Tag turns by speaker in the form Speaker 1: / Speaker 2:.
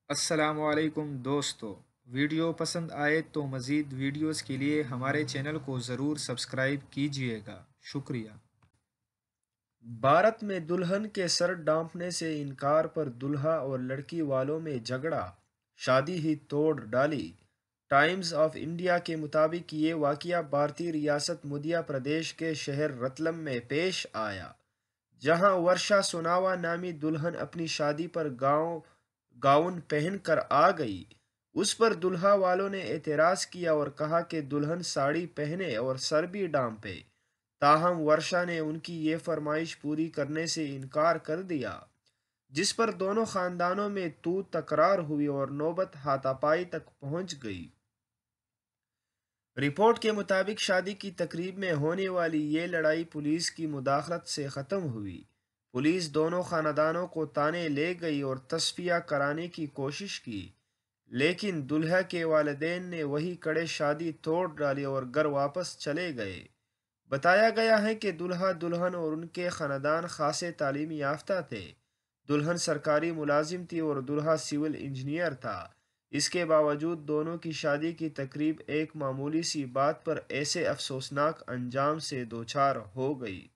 Speaker 1: السلام علیکم دوستو، ویڈیو پسند آئے تو مزید ویڈیوز کے لیے ہمارے چینل کو ضرور سبسکرائب کیجیے گا، شکریہ۔ بھارت میں دلہن کے سر ڈانپنے سے انکار پر دولہا اور لڑکی والوں میں جھگڑا، شادی ہی توڑ ڈالی۔ ٹائمز آف انڈیا کے مطابق یہ واقعہ بھارتی ریاست مدھیہ پردیش کے شہر رتلم میں پیش آیا، جہاں ورشا سوناوا نامی دلہن اپنی شادی پر گاؤن پہن کر آ گئی۔ اس پر دولہا والوں نے اعتراض کیا اور کہا کہ دلہن ساڑی پہنے اور سر بھی ڈانپے، تاہم ورشا نے ان کی یہ فرمائش پوری کرنے سے انکار کر دیا، جس پر دونوں خاندانوں میں تکرار ہوئی اور نوبت ہاتھا پائی تک پہنچ گئی۔ رپورٹ کے مطابق شادی کی تقریب میں ہونے والی یہ لڑائی پولیس کی مداخلت سے ختم ہوئی۔ پولیس دونوں خاندانوں کو تانے لے گئی اور تصفیہ کرانے کی کوشش کی، لیکن دولہا کے والدین نے وہی کڑے شادی توڑ ڈالی اور گھر واپس چلے گئے۔ بتایا گیا ہے کہ دولہا دلہن اور ان کے خاندان خاصے تعلیم یافتہ تھے۔ دلہن سرکاری ملازم تھی اور دولہا سول انجینئر تھا۔ اس کے باوجود دونوں کی شادی کی تقریب ایک معمولی سی بات پر ایسے افسوسناک انجام سے دوچار ہو گئی۔